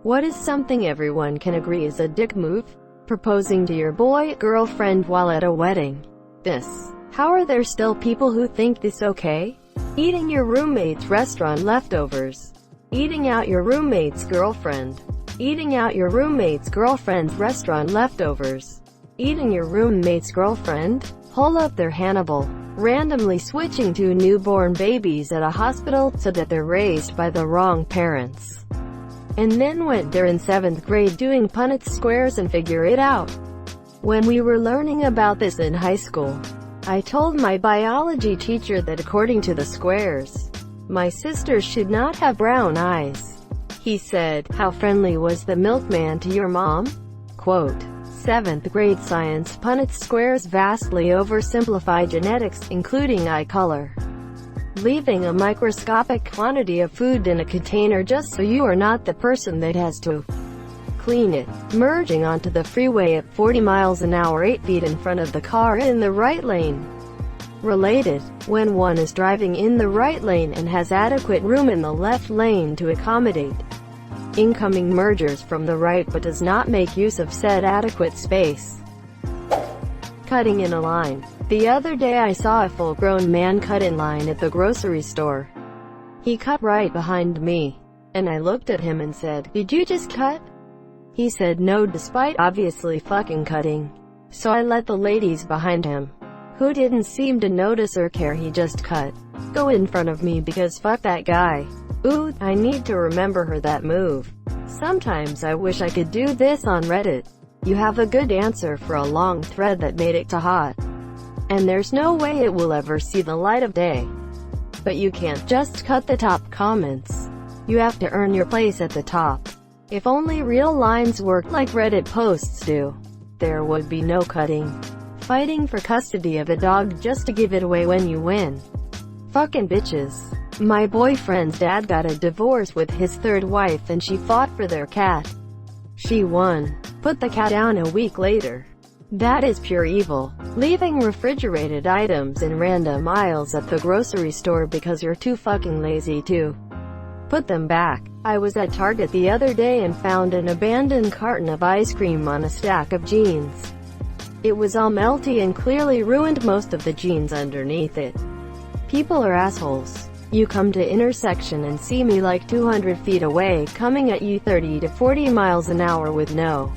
What is something everyone can agree is a dick move? Proposing to your boy-girlfriend while at a wedding. This. How are there still people who think this okay? Eating your roommate's restaurant leftovers. Eating out your roommate's girlfriend. Eating out your roommate's girlfriend's restaurant leftovers. Eating your roommate's girlfriend? Hold up there, Hannibal. Randomly switching to newborn babies at a hospital so that they're raised by the wrong parents. And then went there in 7th grade doing Punnett squares and figure it out. When we were learning about this in high school, I told my biology teacher that according to the squares, my sisters should not have brown eyes. He said, "How friendly was the milkman to your mom?" Quote, 7th grade science Punnett squares vastly oversimplify genetics, including eye color. Leaving a microscopic quantity of food in a container just so you are not the person that has to clean it. Merging onto the freeway at 40 miles an hour 8 feet in front of the car in the right lane. Related, when one is driving in the right lane and has adequate room in the left lane to accommodate incoming mergers from the right but does not make use of said adequate space. Cutting in a line. The other day I saw a full-grown man cut in line at the grocery store. He cut right behind me, and I looked at him and said, "Did you just cut?" He said no, despite obviously fucking cutting. So I let the ladies behind him, who didn't seem to notice or care he just cut, go in front of me because fuck that guy. Ooh, I need to remember her that move. Sometimes I wish I could do this on Reddit. You have a good answer for a long thread that made it to hot, and there's no way it will ever see the light of day. But you can't just cut the top comments. You have to earn your place at the top. If only real lines worked like Reddit posts do, there would be no cutting. Fighting for custody of a dog just to give it away when you win. Fucking bitches. My boyfriend's dad got a divorce with his third wife and she fought for their cat. She won. Put the cat down a week later. That is pure evil. Leaving refrigerated items in random aisles at the grocery store because you're too fucking lazy to put them back. I was at Target the other day and found an abandoned carton of ice cream on a stack of jeans. It was all melty and clearly ruined most of the jeans underneath it. People are assholes. You come to intersection and see me like 200 feet away coming at you 30 to 40 miles an hour with no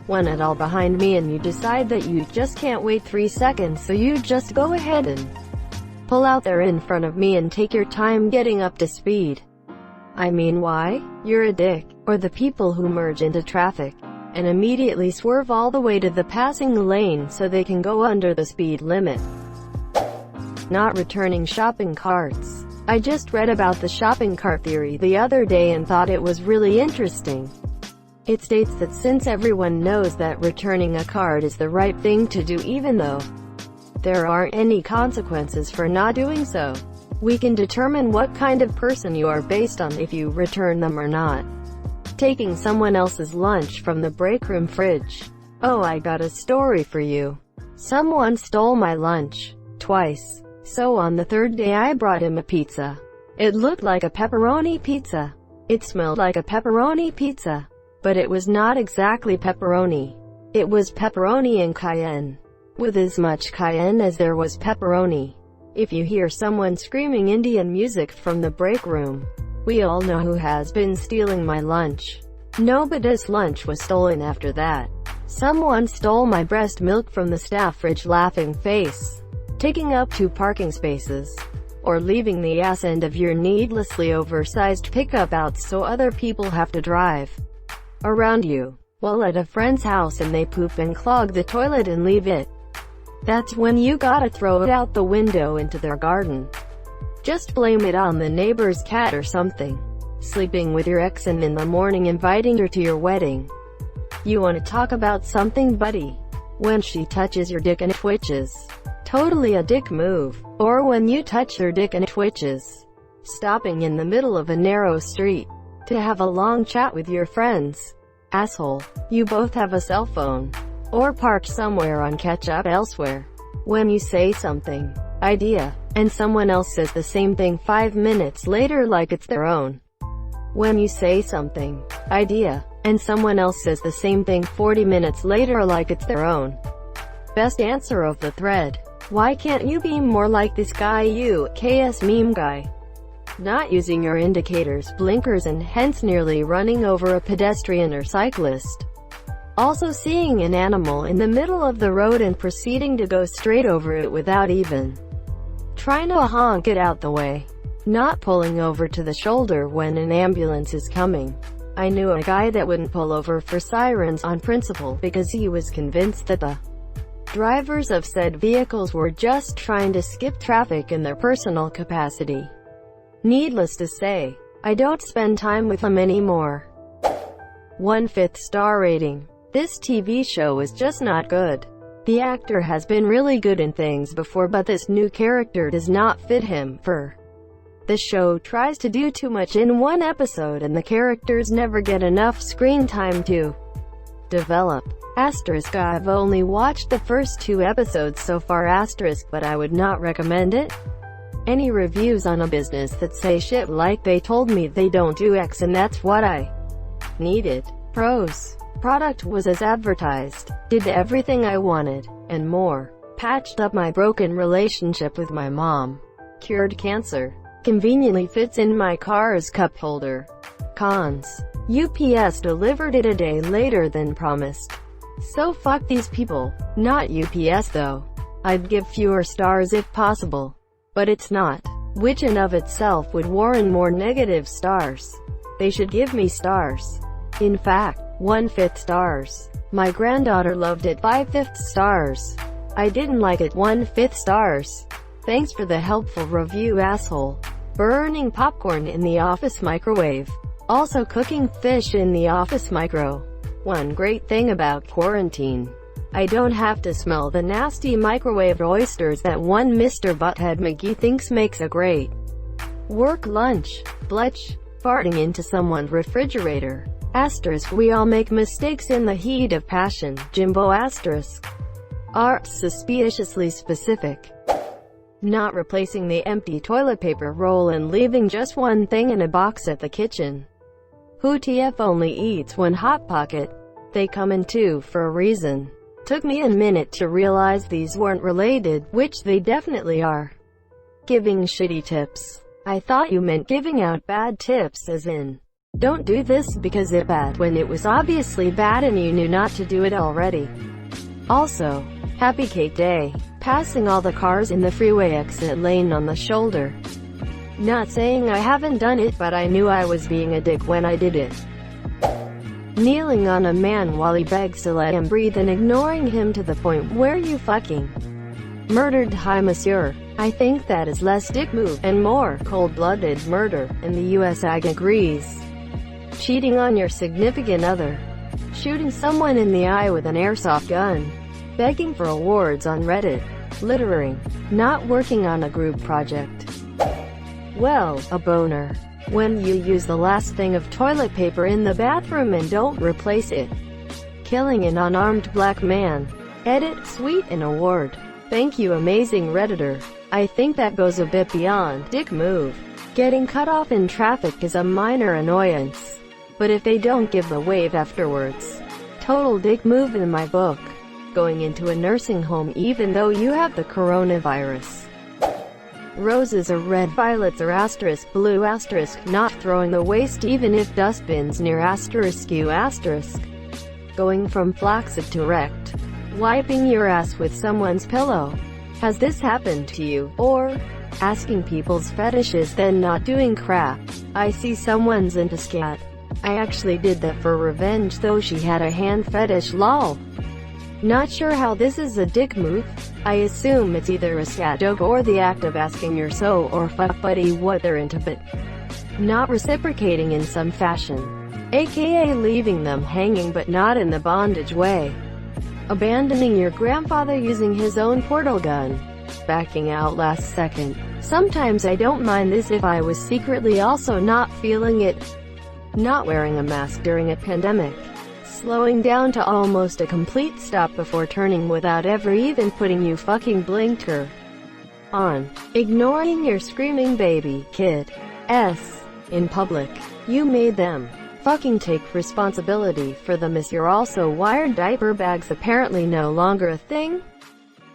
one at all behind me, and you decide that you just can't wait 3 seconds, so you just go ahead and pull out there in front of me and take your time getting up to speed. I mean, why? You're a dick. Or the people who merge into traffic and immediately swerve all the way to the passing lane so they can go under the speed limit. Not returning shopping carts. I just read about the shopping cart theory the other day and thought it was really interesting. It states that since everyone knows that returning a cart is the right thing to do even though there aren't any consequences for not doing so, we can determine what kind of person you are based on if you return them or not. Taking someone else's lunch from the break room fridge. Oh, I got a story for you. Someone stole my lunch. Twice. So on the third day I brought him a pizza. It looked like a pepperoni pizza. It smelled like a pepperoni pizza. But it was not exactly pepperoni. It was pepperoni and cayenne. With as much cayenne as there was pepperoni. If you hear someone screaming Indian music from the break room, we all know who has been stealing my lunch. Nobody's lunch was stolen after that. Someone stole my breast milk from the staff fridge, laughing face. Taking up 2 parking spaces. Or leaving the ass end of your needlessly oversized pickup out so other people have to drive around you. While at a friend's house and they poop and clog the toilet and leave it. That's when you gotta throw it out the window into their garden. Just blame it on the neighbor's cat or something. Sleeping with your ex and in the morning inviting her to your wedding. You wanna talk about something, buddy? When she touches your dick and it twitches. Totally a dick move. Or when you touch her dick and it twitches. Stopping in the middle of a narrow street to have a long chat with your friends. Asshole. You both have a cell phone. Or parked somewhere on catch up elsewhere. When you say something, idea, and someone else says the same thing 5 minutes later like it's their own. When you say something, idea, and someone else says the same thing 40 minutes later like it's their own. Best answer of the thread. Why can't you be more like this guy, you KS meme guy? Not using your indicators, blinkers, and hence nearly running over a pedestrian or cyclist. Also seeing an animal in the middle of the road and proceeding to go straight over it without even trying to honk it out the way. Not pulling over to the shoulder when an ambulance is coming. I knew a guy that wouldn't pull over for sirens on principle because he was convinced that the drivers of said vehicles were just trying to skip traffic in their personal capacity. Needless to say, I don't spend time with them anymore. 1/5 star rating. This TV show is just not good. The actor has been really good in things before, but this new character does not fit him. The show tries to do too much in one episode and the characters never get enough screen time to develop. Asterisk, I've only watched the first 2 episodes so far, asterisk, but I would not recommend it. Any reviews on a business that say shit like they told me they don't do X and that's what I needed. Pros. Product was as advertised, did everything I wanted, and more. Patched up my broken relationship with my mom. Cured cancer. Conveniently fits in my car's cup holder. Cons. UPS delivered it a day later than promised. So fuck these people. Not UPS though. I'd give fewer stars if possible. But it's not. Which in of itself would warrant more negative stars. They should give me stars. In fact, 1/5 stars. My granddaughter loved it 5/5 stars. I didn't like it 1/5 stars. Thanks for the helpful review, asshole. Burning popcorn in the office microwave. Also cooking fish in the office micro. One great thing about quarantine. I don't have to smell the nasty microwaved oysters that one Mr. Butthead McGee thinks makes a great work lunch. Bletch. Farting into someone's refrigerator. Asterisk, we all make mistakes in the heat of passion. Jimbo asterisk. Are suspiciously specific. Not replacing the empty toilet paper roll and leaving just one thing in a box at the kitchen. Who TF only eats one Hot Pocket? They come in 2 for a reason. Took me a minute to realize these weren't related, which they definitely are. Giving shitty tips. I thought you meant giving out bad tips as in, don't do this because it's bad, when it was obviously bad and you knew not to do it already. Also, Happy Cake Day. Passing all the cars in the freeway exit lane on the shoulder. Not saying I haven't done it, but I knew I was being a dick when I did it. Kneeling on a man while he begs to let him breathe and ignoring him to the point where you fucking murdered. Hi monsieur. I think that is less dick move and more cold-blooded murder. In the US ag agrees. Cheating on your significant other. Shooting someone in the eye with an airsoft gun. Begging for awards on Reddit. Littering. Not working on a group project. Well, a boner. When you use the last thing of toilet paper in the bathroom and don't replace it. Killing an unarmed black man. Edit, sweet, an award. Thank you, amazing Redditor. I think that goes a bit beyond dick move. Getting cut off in traffic is a minor annoyance. But if they don't give the wave afterwards, total dick move in my book. Going into a nursing home even though you have the coronavirus. Roses are red, violets are asterisk, blue asterisk, not throwing the waste even if dustbins near asterisk you asterisk. Going from flaccid to erect. Wiping your ass with someone's pillow. Has this happened to you? Or asking people's fetishes then not doing crap. I see someone's into scat. I actually did that for revenge though she had a hand fetish, lol. Not sure how this is a dick move. I assume it's either a scat joke or the act of asking your so or fuck buddy what they're into but not reciprocating in some fashion. AKA leaving them hanging but not in the bondage way. Abandoning your grandfather using his own portal gun. Backing out last second. Sometimes I don't mind this if I was secretly also not feeling it. Not wearing a mask during a pandemic. Slowing down to almost a complete stop before turning without ever even putting you fucking blinker on. Ignoring your screaming baby kid in public. You made them. Fucking take responsibility for them. Is you're also wired. Diaper bags apparently no longer a thing?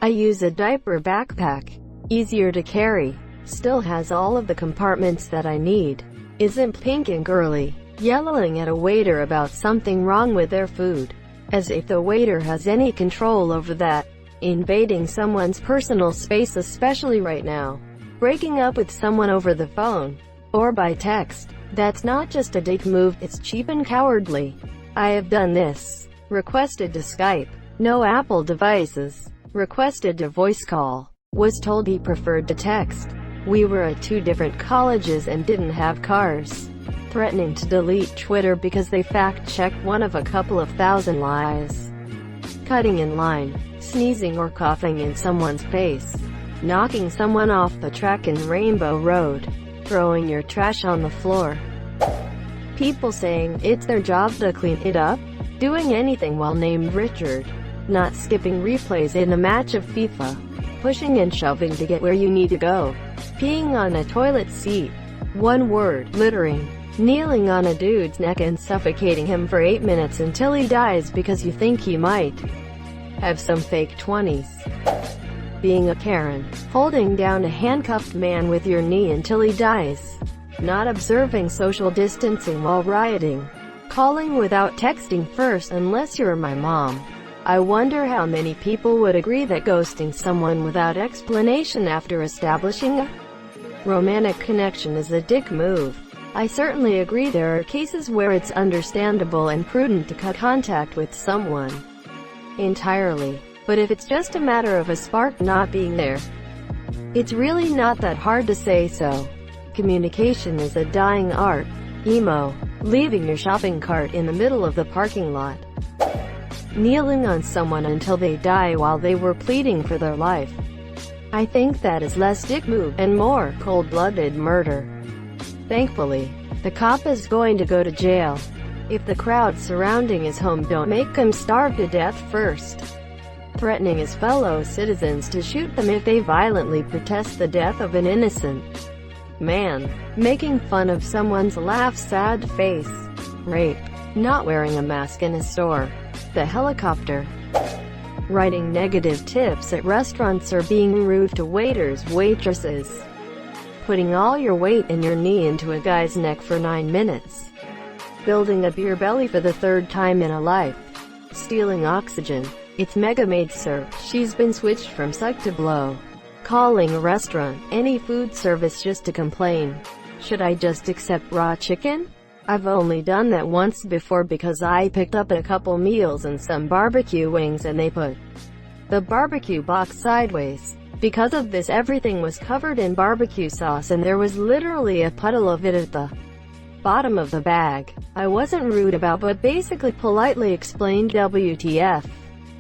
I use a diaper backpack. Easier to carry. Still has all of the compartments that I need. Isn't pink and girly. Yelling at a waiter about something wrong with their food. As if the waiter has any control over that. Invading someone's personal space, especially right now. Breaking up with someone over the phone. Or by text. That's not just a dick move, it's cheap and cowardly. I have done this. Requested to Skype. No Apple devices. Requested to voice call. Was told he preferred to text. We were at 2 different colleges and didn't have cars. Threatening to delete Twitter because they fact-checked one of a couple of thousand lies. Cutting in line. Sneezing or coughing in someone's face. Knocking someone off the track in Rainbow Road. Throwing your trash on the floor. People saying it's their job to clean it up. Doing anything while named Richard. Not skipping replays in a match of FIFA. Pushing and shoving to get where you need to go. Peeing on a toilet seat. One word, littering. Kneeling on a dude's neck and suffocating him for 8 minutes until he dies because you think he might have some fake 20s. Being a Karen. Holding down a handcuffed man with your knee until he dies. Not observing social distancing while rioting. Calling without texting first unless you're my mom. I wonder how many people would agree that ghosting someone without explanation after establishing a romantic connection is a dick move. I certainly agree there are cases where it's understandable and prudent to cut contact with someone entirely. But if it's just a matter of a spark not being there, it's really not that hard to say so. Communication is a dying art. Emo. Leaving your shopping cart in the middle of the parking lot. Kneeling on someone until they die while they were pleading for their life. I think that is less dick move and more cold-blooded murder. Thankfully, the cop is going to go to jail. If the crowd surrounding his home don't make him starve to death first. Threatening his fellow citizens to shoot them if they violently protest the death of an innocent man. Making fun of someone's sad face. Rape. Not wearing a mask in a store. The helicopter. Writing negative tips at restaurants or being rude to waiters, waitresses. Putting all your weight and your knee into a guy's neck for 9 minutes. Building a beer belly for the 3rd time in a life. Stealing oxygen. It's Mega Maid, sir. She's been switched from suck to blow. Calling a restaurant, any food service just to complain. Should I just accept raw chicken? I've only done that once before because I picked up a couple meals and some barbecue wings and they put the barbecue box sideways. Because of this, everything was covered in barbecue sauce and there was literally a puddle of it at the bottom of the bag. I wasn't rude about but basically politely explained WTF.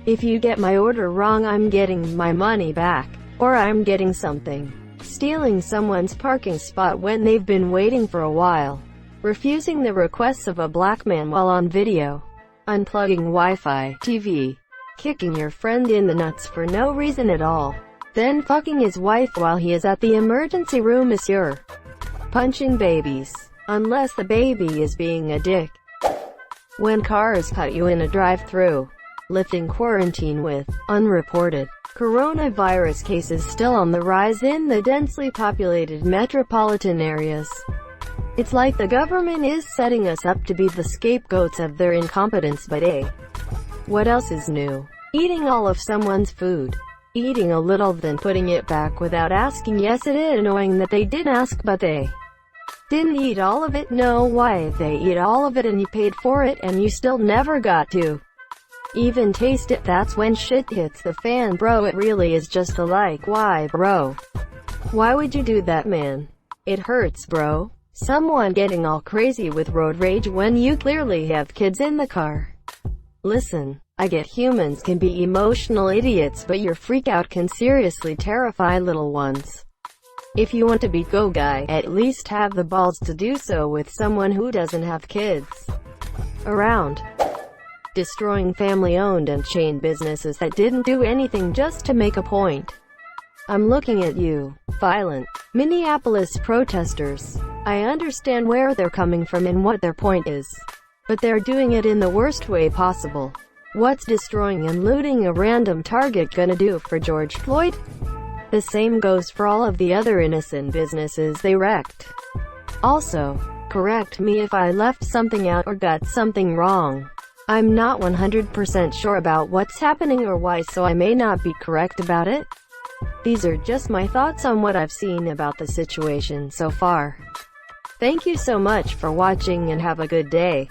If you get my order wrong, I'm getting my money back. Or I'm getting something. Stealing someone's parking spot when they've been waiting for a while. Refusing the requests of a black man while on video. Unplugging Wi-Fi, TV. Kicking your friend in the nuts for no reason at all. Then fucking his wife while he is at the emergency room, monsieur. Punching babies. Unless the baby is being a dick. When cars cut you in a drive-thru. Lifting quarantine with unreported coronavirus cases still on the rise in the densely populated metropolitan areas. It's like the government is setting us up to be the scapegoats of their incompetence, but hey, what else is new? Eating all of someone's food. Eating a little then putting it back without asking. Yes, it is annoying that they did ask but they didn't eat all of it. No, why they eat all of it and you paid for it and you still never got to even taste it. That's when shit hits the fan, bro. It really is just a like, why, bro? Why would you do that, man? It hurts, bro. Someone getting all crazy with road rage when you clearly have kids in the car. Listen, I get humans can be emotional idiots, but your freak out can seriously terrify little ones. If you want to be go guy, at least have the balls to do so with someone who doesn't have kids around. Destroying family-owned and chain businesses that didn't do anything just to make a point. I'm looking at you. Violent Minneapolis protesters. I understand where they're coming from and what their point is. But they're doing it in the worst way possible. What's destroying and looting a random Target gonna do for George Floyd? The same goes for all of the other innocent businesses they wrecked. Also, correct me if I left something out or got something wrong. I'm not 100% sure about what's happening or why, so I may not be correct about it. These are just my thoughts on what I've seen about the situation so far. Thank you so much for watching and have a good day.